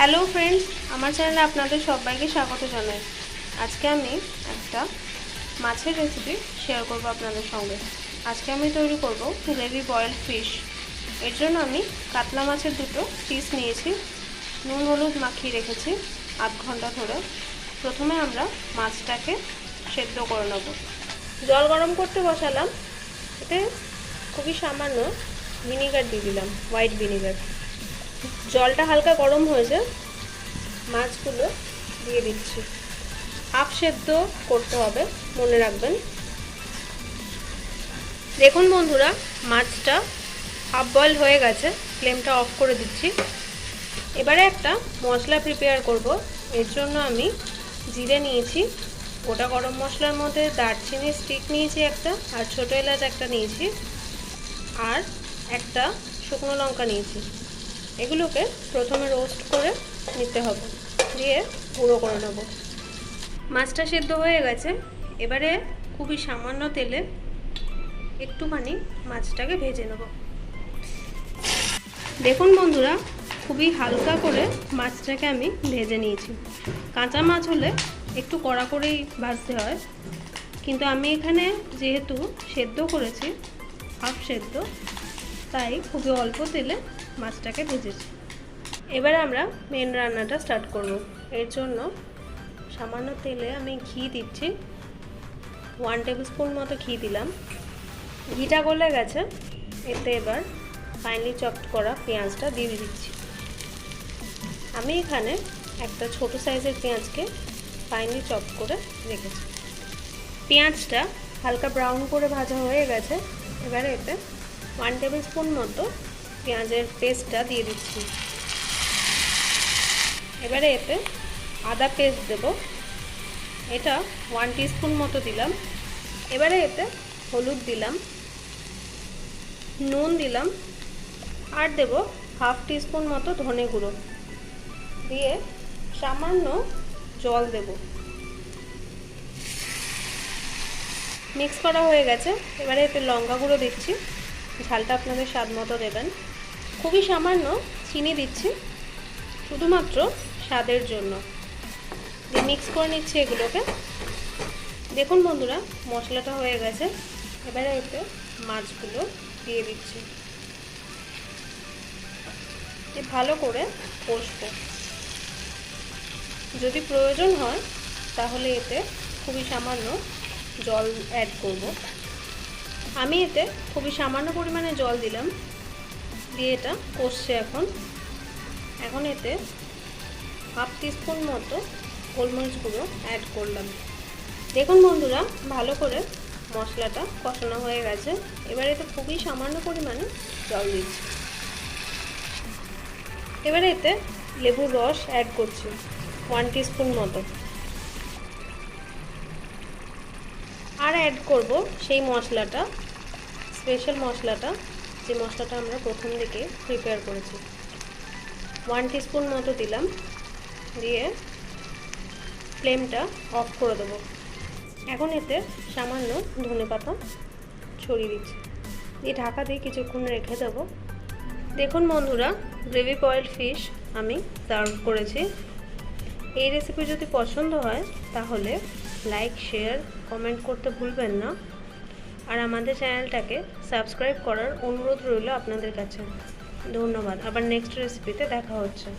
Hello friends, আমার চ্যানেলে আপনাদের সবাইকে স্বাগত জানাই। আজকে আমি একটা মাছের রেসিপি শেয়ার করব আপনাদের সঙ্গে। আজকে আমি তৈরি করব গ্রেভি বয়েলড ফিশ। এর জন্য আমি কাতলা মাছের দুটো পিস নিয়েছি, নুন হলুদ মাখিয়ে রেখেছি আধ ঘন্টা ধরে। প্রথমে আমরা মাছটাকে সেদ্ধ করে নেব। জল গরম করতে বসালাম, এতে খুবই সামান্য ভিনিগার দিয়ে দিলাম, হোয়াইট ভিনিগার। জলটা হালকা গরম হয়েছে, মাছগুলো দিয়ে দিচ্ছি। হাফ সেদ্ধ করতে হবে, মনে রাখবেন। দেখুন বন্ধুরা, মাছটা হাফ বয়েল হয়ে গেছে, ফ্লেমটা অফ করে দিচ্ছি। এবারে একটা মশলা প্রিপেয়ার করব। এর জন্য আমি জিরে নিয়েছি, গোটা গরম মশলার মধ্যে দারচিনি স্টিক নিয়েছি একটা, আর ছোটো এলাচ একটা নিয়েছি, আর একটা শুকনো লঙ্কা নিয়েছি। এগুলোকে প্রথমে রোস্ট করে নিতে হবে, দিয়ে গুঁড়ো করে নেব। মাছটা সেদ্ধ হয়ে গেছে, এবারে খুবই সামান্য তেলে একটুখানি মাছটাকে ভেজে নেব। দেখুন বন্ধুরা, খুবই হালকা করে মাছটাকে আমি ভেজে নিয়েছি। কাঁচা মাছ হলে একটু কড়া করেই ভাজতে হয়, কিন্তু আমি এখানে যেহেতু সেদ্ধ করেছি, হাফ সেদ্ধ, তাই খুবই অল্প তেলে মাছটাকে ভেজেছি। এবার আমরা মেন রান্নাটা স্টার্ট করব। এর জন্য সামান্য তেলে আমি ঘি দিচ্ছি, 1 টেবিল স্পুন মতো ঘি দিলাম। ঘিটা গলে গেছে, এতে এবার ফাইনলি চপড করা পেঁয়াজটা দিয়ে দিচ্ছি। আমি এখানে একটা ছোট সাইজের পেঁয়াজকে ফাইনলি চপ করে রেখেছি। পেঁয়াজটা হালকা ব্রাউন করে ভাজা হয়ে গেছে, এবারে এতে 1 টেবিল স্পুন মতো পেঁয়াজের পেস্টটা দিয়ে দিচ্ছি। এবারে এতে আদা পেস্ট দেব, এটা 1 টিস্পুন মতো দিলাম। এবারে এতে হলুদ দিলাম, নুন দিলাম, আর দেব হাফ টিস্পুন মতো ধনে গুঁড়ো, দিয়ে সামান্য জল দেব। মিক্স করা হয়ে গেছে, এবারে এতে লঙ্কা গুঁড়ো দিচ্ছি, ঝালটা আপনাদের স্বাদ মতো দেবেন। খুবই সামান্য চিনি দিচ্ছি, শুধুমাত্র স্বাদের জন্য। দিয়ে মিক্স করে নিচ্ছি এগুলোকে। দেখুন বন্ধুরা, মশলাটা হয়ে গেছে, এবারে এতে মাছগুলো দিয়ে দিচ্ছি। ভালো করে কষবো, যদি প্রয়োজন হয় তাহলে এতে খুবই সামান্য জল অ্যাড করব। আমি এতে খুবই সামান্য পরিমাণে জল দিলাম, দিয়ে এটা কষছে। এখন এতে হাফ টিস্পুন মতো গোলমরিচ গুঁড়ো অ্যাড করলাম। দেখুন বন্ধুরা, ভালো করে মশলাটা কষানো হয়ে গেছে, এবার এতে খুবই সামান্য পরিমাণে জল দিচ্ছি। এবারে এতে লেবুর রস অ্যাড করছি, 1 টিস্পুন মতো। আর অ্যাড করব সেই মশলাটা, স্পেশাল মশলাটা, যে মশলাটা আমরা প্রথম দিকে প্রিপেয়ার করেছি। 1 টিস্পুন মতো দিলাম, দিয়ে ফ্লেমটা অফ করে দেবো। এখন এতে সামান্য ধনেপাতা ছড়িয়ে দিচ্ছি, দিয়ে ঢাকা দিয়ে কিছুক্ষণ রেখে দেবো। দেখুন বন্ধুরা, গ্রেভি বয়েলড ফিশ আমি সার্ভ করেছি। এই রেসিপি যদি পছন্দ হয় তাহলে লাইক, শেয়ার, কমেন্ট করতে ভুলবেন না। আর আমাদের চ্যানেলটাকে সাবস্ক্রাইব করার অনুরোধ রইল আপনাদের কাছে। ধন্যবাদ। আবার নেক্সট রেসিপিতে দেখা হচ্ছে।